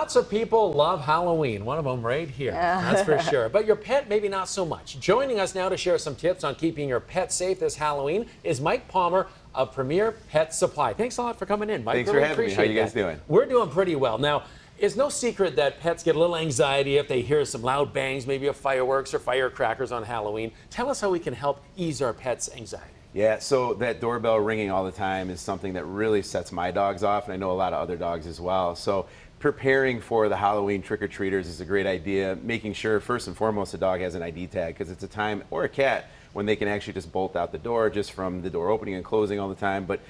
Lots of people love Halloween. One of them right here, that's for sure. But your pet, maybe not so much. Joining us now to share some tips on keeping your pet safe this Halloween is Mike Palmer of Premier Pet Supply. Thanks a lot for coming in, Mike. Thanks for having me. How are you guys doing? We're doing pretty well. Now, it's no secret that pets get a little anxiety if they hear some loud bangs, maybe of fireworks or firecrackers on Halloween. Tell us how we can help ease our pets' anxiety. Yeah, so that doorbell ringing all the time is something that really sets my dogs off, and I know a lot of other dogs as well. So preparing for the Halloween trick-or-treaters is a great idea. Making sure, first and foremost, the dog has an ID tag, because it's a time, or a cat, when they can actually just bolt out the door just from the door opening and closing all the time. But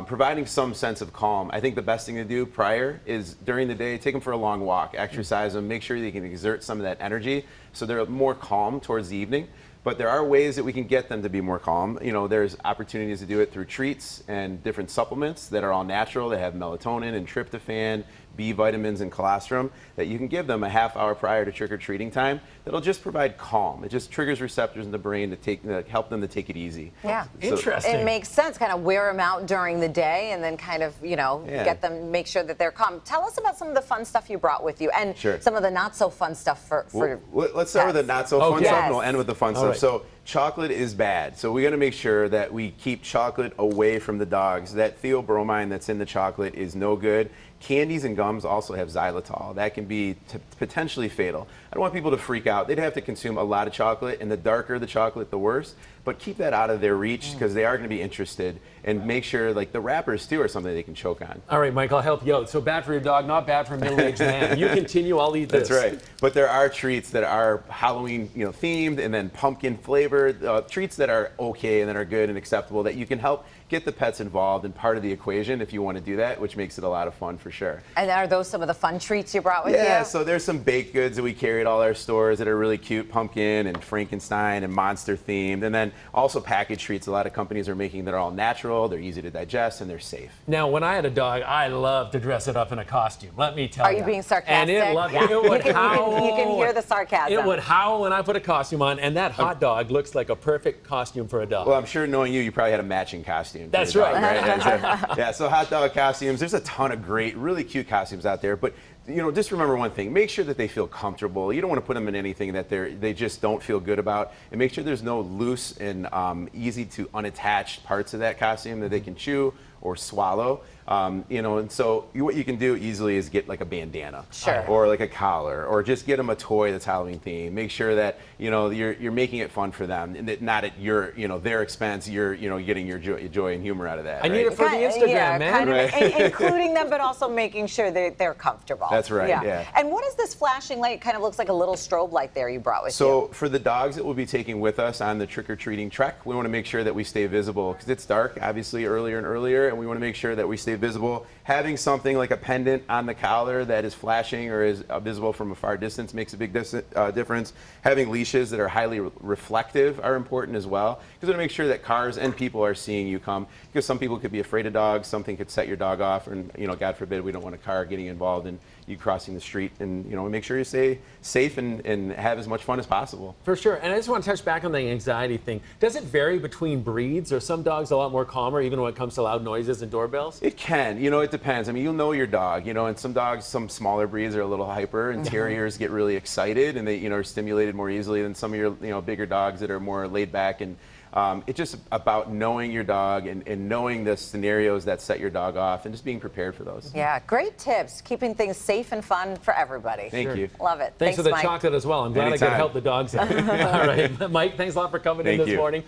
providing some sense of calm. I think the best thing to do prior is during the day, take them for a long walk, exercise them, make sure they can exert some of that energy so they're more calm towards the evening. But there are ways that we can get them to be more calm. You know, there's opportunities to do it through treats and different supplements that are all natural. They have melatonin and tryptophan, B vitamins and colostrum that you can give them a half hour prior to trick-or-treating time. That'll just provide calm. It just triggers receptors in the brain to help them to take it easy. Yeah. So, interesting. It makes sense. Kind of wear them out during the day and then kind of, you know, get them, make sure that they're calm. Tell us about some of the fun stuff you brought with you and some of the not so fun stuff for let's start with the not so fun stuff and we'll end with the fun stuff. Right. So chocolate is bad. So we got to make sure that we keep chocolate away from the dogs. That theobromine that's in the chocolate is no good. Candies and gums also have xylitol. That can be potentially fatal. I don't want people to freak out. They'd have to consume a lot of chocolate, and the darker the chocolate, the worse. But keep that out of their reach because they are going to be interested. And make sure, like the wrappers too, are something they can choke on. All right, Mike, I'll help you out. So bad for your dog, not bad for a middle-aged man. You continue, I'll eat this. That's right. But there are treats that are Halloween, themed, and then pumpkin flavored treats that are okay and that are good and acceptable that you can help get the pets involved and part of the equation if you want to do that, which makes it a lot of fun for sure. And are those some of the fun treats you brought with you? Yeah, so there's some baked goods that we carry at all our stores that are really cute, pumpkin and Frankenstein and monster themed, and then also packaged treats a lot of companies are making that are all natural, they're easy to digest, and they're safe. Now, when I had a dog, I loved to dress it up in a costume. Let me tell you. Are you being sarcastic? And it loved it. It would howl. You can hear the sarcasm. It would howl when I put a costume on, and that hot dog looks like a perfect costume for a dog. Well, I'm sure knowing you probably had a matching costume. That's dog, right. Yeah, so hot dog costumes, there's a ton of great, really cute costumes out there, but just remember one thing, make sure that they feel comfortable. You don't want to put them in anything that they just don't feel good about, and make sure there's no loose and easy to unattached parts of that costume that they can chew or swallow. And so what you can do easily is get like a bandana, or like a collar, or just get them a toy that's Halloween themed. Make sure that you're making it fun for them, and that not at your their expense. You're getting your joy and humor out of that. I need it for the Instagram, man. Kind of including them, but also making sure they're comfortable. That's right. Yeah. And what is this flashing light? Kind of looks like a little strobe light there you brought with you. So for the dogs that we'll be taking with us on the trick-or-treating trek, we want to make sure that we stay visible because it's dark, obviously earlier and earlier, and we want to make sure that we stay visible. Having something like a pendant on the collar that is flashing or is visible from a far distance makes a big difference. Having leashes that are highly reflective are important as well, because we want to make sure that cars and people are seeing you come, because some people could be afraid of dogs, something could set your dog off, and God forbid, we don't want a car getting involved in you crossing the street. And make sure you stay safe and have as much fun as possible. For sure. And I just want to touch back on the anxiety thing. Does it vary between breeds? Are some dogs a lot more calmer even when it comes to loud noises and doorbells? It can. It depends. I mean, you'll know your dog. And some dogs, some smaller breeds are a little hyper, and terriers get really excited and they are stimulated more easily than some of your bigger dogs that are more laid back. And it's just about knowing your dog and knowing the scenarios that set your dog off and just being prepared for those. Yeah, great tips. Keeping things safe and fun for everybody. Thank you. Love it. Thanks for the Mike. chocolate as well. I'm glad I could help the dogs out. All right, Mike, thanks a lot for coming in this morning.